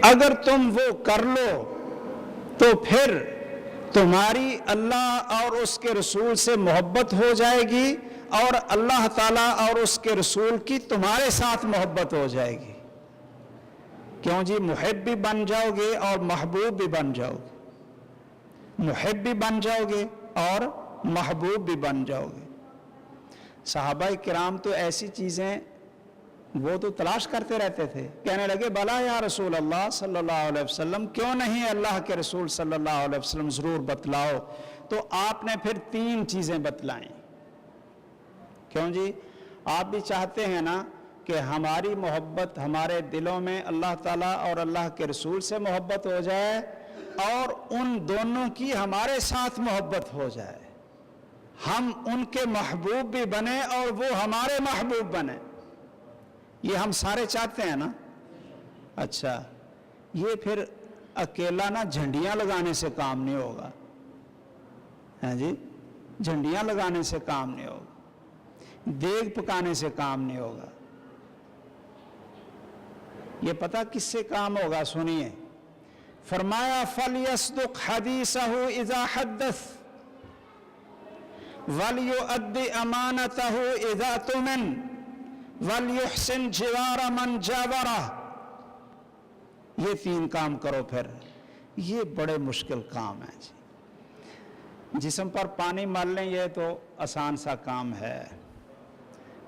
اگر تم وہ کر لو تو پھر تمہاری اللہ اور اس کے رسول سے محبت ہو جائے گی اور اللہ تعالیٰ اور اس کے رسول کی تمہارے ساتھ محبت ہو جائے گی. کیوں جی؟ محب بھی بن جاؤ گے اور محبوب بھی بن جاؤ گے. محب بھی بن جاؤ گے اور محبوب بھی بن جاؤ گے. صحابہ کرام تو ایسی چیزیں وہ تو تلاش کرتے رہتے تھے. کہنے لگے بلا یا رسول اللہ صلی اللہ علیہ وسلم، کیوں نہیں اللہ کے رسول صلی اللہ علیہ وسلم ضرور بتلاؤ. تو آپ نے پھر 3 چیزیں بتلائیں. کیوں جی؟ آپ بھی چاہتے ہیں نا کہ ہماری محبت ہمارے دلوں میں اللہ تعالیٰ اور اللہ کے رسول سے محبت ہو جائے اور ان دونوں کی ہمارے ساتھ محبت ہو جائے. ہم ان کے محبوب بھی بنے اور وہ ہمارے محبوب بنے. یہ ہم سارے چاہتے ہیں نا. اچھا، یہ پھر اکیلا نا جھنڈیاں لگانے سے کام نہیں ہوگا. ہاں جی، جھنڈیاں لگانے سے کام نہیں ہوگا، دیگ پکانے سے کام نہیں ہوگا. یہ پتہ کس سے کام ہوگا؟ سنیے، فرمایا فَلْيَصْدُقْ حَدِيثَهُ إِذَا حَدَّثَ وَلْيُؤَدِّ أَمَانَتَهُ إِذَا تُؤْمِنَ وَلْيُحْسِنْ جِوَارَ مَنْ جَاوَرَهُ. یہ 3 کام کرو. پھر یہ بڑے مشکل کام ہیں جی. جسم پر پانی مال لیں یہ تو آسان سا کام ہے.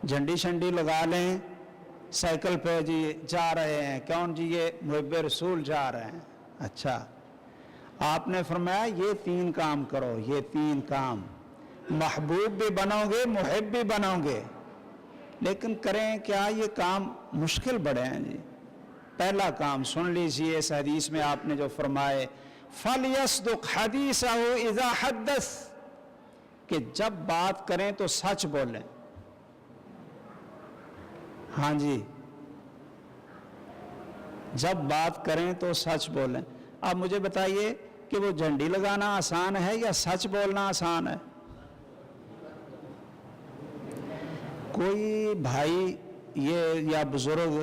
جھنڈی شنڈی لگا لیں، سائیکل پہ جی جا رہے ہیں، کون جی؟ یہ محب رسول جا رہے ہیں. اچھا، آپ نے فرمایا یہ 3 کام کرو. یہ 3 کام، محبوب بھی بنو گے، محب بھی بنو گے. لیکن کریں کیا؟ یہ کام مشکل بڑے ہیں جی. پہلا کام سن لیجئے اس حدیث میں آپ نے جو فرمائے فَلْيَصْدُقْ حَدِيثَهُ إِذَا حَدَّثَ، کہ جب بات کریں تو سچ بولیں. ہاں جی، جب بات کریں تو سچ بولیں. اب مجھے بتائیے کہ وہ جھنڈی لگانا آسان ہے یا سچ بولنا آسان ہے؟ کوئی بھائی یہ یا بزرگ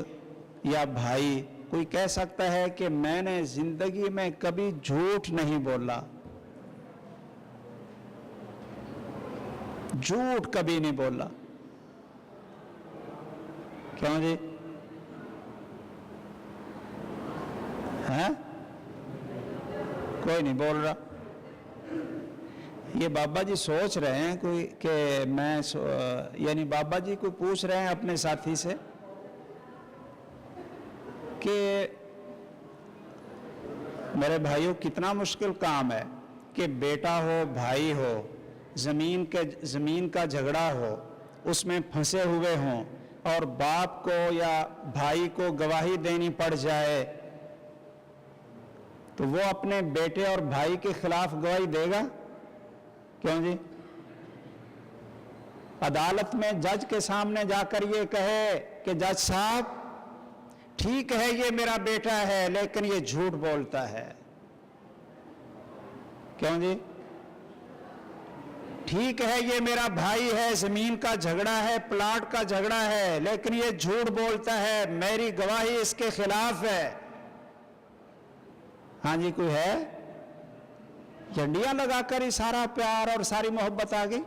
یا بھائی کوئی کہہ سکتا ہے کہ میں نے زندگی میں کبھی جھوٹ نہیں بولا، جھوٹ کبھی نہیں بولا. کیوں جی؟ ہیں؟ کوئی نہیں بول رہا. یہ بابا جی سوچ رہے ہیں کوئی کہ میں یعنی بابا جی کو پوچھ رہے ہیں اپنے ساتھی سے کہ میرے بھائیوں کتنا مشکل کام ہے کہ بیٹا ہو، بھائی ہو، زمین کا جھگڑا ہو، اس میں پھنسے ہوئے ہوں اور باپ کو یا بھائی کو گواہی دینی پڑ جائے تو وہ اپنے بیٹے اور بھائی کے خلاف گواہی دے گا؟ کیوں جی؟ عدالت میں جج کے سامنے جا کر یہ کہے کہ جج صاحب ٹھیک ہے یہ میرا بیٹا ہے لیکن یہ جھوٹ بولتا ہے. کیوں جی؟ ٹھیک ہے یہ میرا بھائی ہے، زمین کا جھگڑا ہے، پلاٹ کا جھگڑا ہے، لیکن یہ جھوٹ بولتا ہے، میری گواہی اس کے خلاف ہے. ہاں جی، کوئی ہے؟ جھنڈیاں لگا کر ہی سارا پیار اور ساری محبت آ گئی.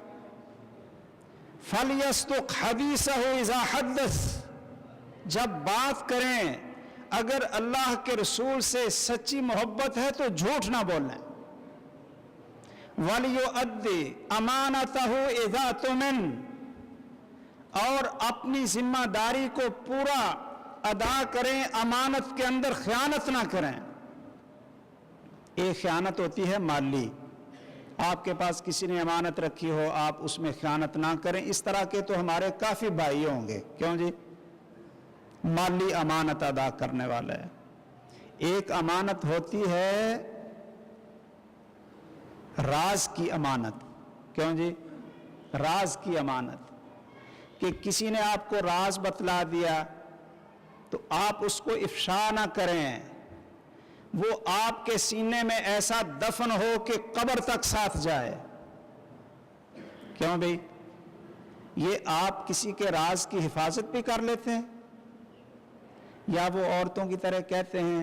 فَلْيَصْدُقْ حَدِيثَهُ إِذَا حَدَّثَ، جب بات کریں اگر اللہ کے رسول سے سچی محبت ہے تو جھوٹ نہ بولیں. وَلْيُؤَدِّ أَمَانَتَهُ إِذَا تُؤْمِنَ، اور اپنی ذمہ داری کو پورا ادا کریں، امانت کے اندر خیانت نہ کریں. ایک خیانت ہوتی ہے مالی، آپ کے پاس کسی نے امانت رکھی ہو آپ اس میں خیانت نہ کریں. اس طرح کے تو ہمارے کافی بھائی ہوں گے. کیوں جی؟ مالی امانت ادا کرنے والے. ایک امانت ہوتی ہے راز کی امانت. کیوں جی؟ راز کی امانت، کہ کسی نے آپ کو راز بتلا دیا تو آپ اس کو افشا نہ کریں، وہ آپ کے سینے میں ایسا دفن ہو کہ قبر تک ساتھ جائے. کیوں بھئی؟ یہ آپ کسی کے راز کی حفاظت بھی کر لیتے ہیں، یا وہ عورتوں کی طرح کہتے ہیں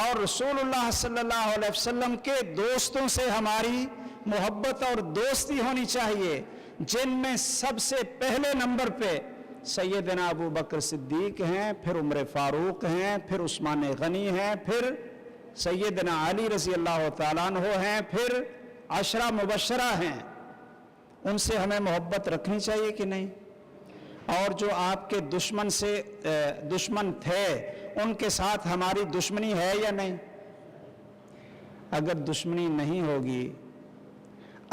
اور رسول اللہ صلی اللہ علیہ وسلم کے دوستوں سے ہماری محبت اور دوستی ہونی چاہیے، جن میں سب سے پہلے نمبر پہ سیدنا ابو بکر صدیق ہیں، پھر عمر فاروق ہیں، پھر عثمان غنی ہیں، پھر سیدنا علی رضی اللہ تعالیٰ عنہ ہیں، پھر عشرہ مبشرہ ہیں۔ ان سے ہمیں محبت رکھنی چاہیے کہ نہیں؟ اور جو آپ کے دشمن تھے ان کے ساتھ ہماری دشمنی ہے یا نہیں؟ اگر دشمنی نہیں ہوگی،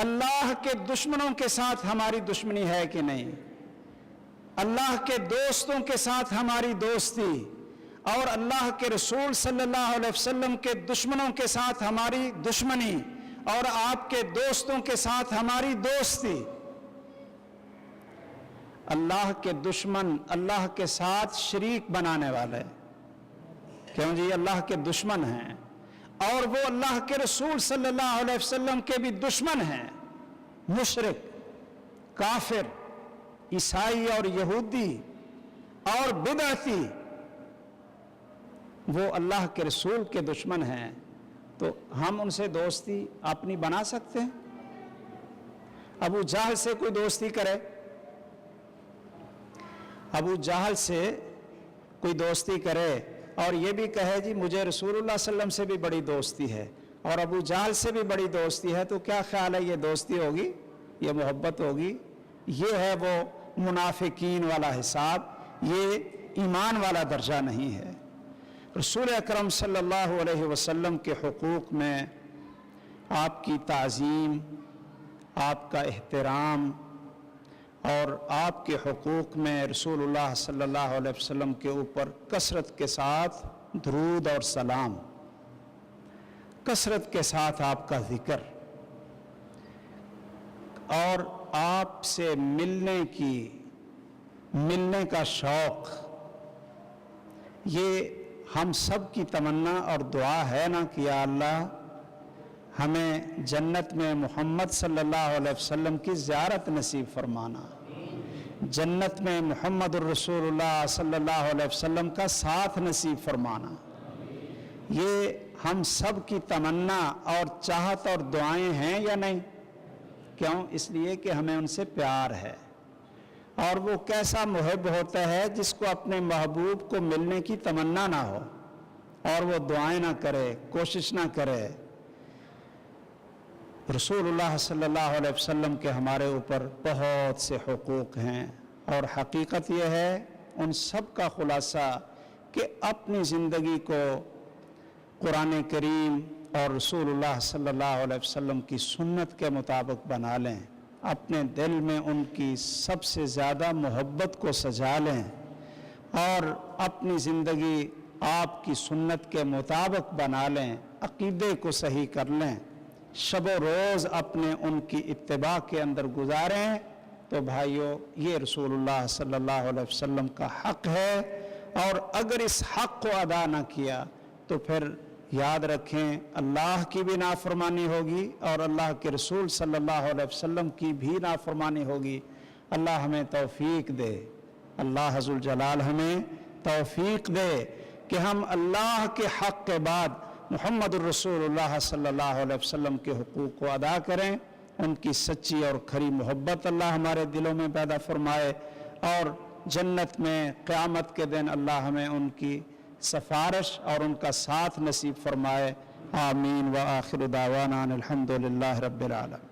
اللہ کے دشمنوں کے ساتھ ہماری دشمنی ہے کہ نہیں؟ اللہ کے دوستوں کے ساتھ ہماری دوستی اور اللہ کے رسول صلی اللہ علیہ وسلم کے دشمنوں کے ساتھ ہماری دشمنی اور آپ کے دوستوں کے ساتھ ہماری دوستی۔ اللہ کے دشمن اللہ کے ساتھ شریک بنانے والے، کیوں جی؟ اللہ کے دشمن ہیں، اور وہ اللہ کے رسول صلی اللہ علیہ وسلم کے بھی دشمن ہیں۔ مشرک، کافر، عیسائی اور یہودی اور بدعتی، وہ اللہ کے رسول کے دشمن ہیں، تو ہم ان سے دوستی اپنی بنا سکتے ہیں؟ ابو جہل سے کوئی دوستی کرے، ابو جہل سے کوئی دوستی کرے اور یہ بھی کہے جی مجھے رسول اللہ صلی اللہ علیہ وسلم سے بھی بڑی دوستی ہے اور ابو جہل سے بھی بڑی دوستی ہے، تو کیا خیال ہے یہ دوستی ہوگی؟ یہ محبت ہوگی؟ یہ ہے وہ منافقین والا حساب، یہ ایمان والا درجہ نہیں ہے۔ رسول اکرم صلی اللہ علیہ وسلم کے حقوق میں آپ کی تعظیم، آپ کا احترام، اور آپ کے حقوق میں رسول اللہ صلی اللہ علیہ وسلم کے اوپر کثرت کے ساتھ درود اور سلام، کثرت کے ساتھ آپ کا ذکر، اور آپ سے ملنے کا شوق، یہ ہم سب کی تمنا اور دعا ہے نا کہ یا اللہ ہمیں جنت میں محمد صلی اللہ علیہ وسلم کی زیارت نصیب فرمانا، جنت میں محمد الرسول اللہ صلی اللہ علیہ وسلم کا ساتھ نصیب فرمانا، یہ ہم سب کی تمنا اور چاہت اور دعائیں ہیں یا نہیں؟ کیوں؟ اس لیے کہ ہمیں ان سے پیار ہے، اور وہ کیسا محب ہوتا ہے جس کو اپنے محبوب کو ملنے کی تمنا نہ ہو اور وہ دعائیں نہ کرے، کوشش نہ کرے۔ رسول اللہ صلی اللہ علیہ وسلم کے ہمارے اوپر بہت سے حقوق ہیں، اور حقیقت یہ ہے ان سب کا خلاصہ کہ اپنی زندگی کو قرآن کریم اور رسول اللہ صلی اللہ علیہ وسلم کی سنت کے مطابق بنا لیں، اپنے دل میں ان کی سب سے زیادہ محبت کو سجا لیں، اور اپنی زندگی آپ کی سنت کے مطابق بنا لیں، عقیدے کو صحیح کر لیں، شب و روز اپنے ان کی اتباع کے اندر گزاریں، تو بھائیو یہ رسول اللہ صلی اللہ علیہ وسلم کا حق ہے، اور اگر اس حق کو ادا نہ کیا تو پھر یاد رکھیں اللہ کی بھی نافرمانی ہوگی اور اللہ کے رسول صلی اللہ علیہ وسلم کی بھی نافرمانی ہوگی۔ اللہ ہمیں توفیق دے، اللہ عز الجلال ہمیں توفیق دے کہ ہم اللہ کے حق کے بعد محمد الرسول اللہ صلی اللہ علیہ وسلم کے حقوق کو ادا کریں، ان کی سچی اور کھری محبت اللہ ہمارے دلوں میں پیدا فرمائے، اور جنت میں قیامت کے دن اللہ ہمیں ان کی سفارش اور ان کا ساتھ نصیب فرمائے۔ آمین وآخر دعوانا الحمدللہ رب العالمین۔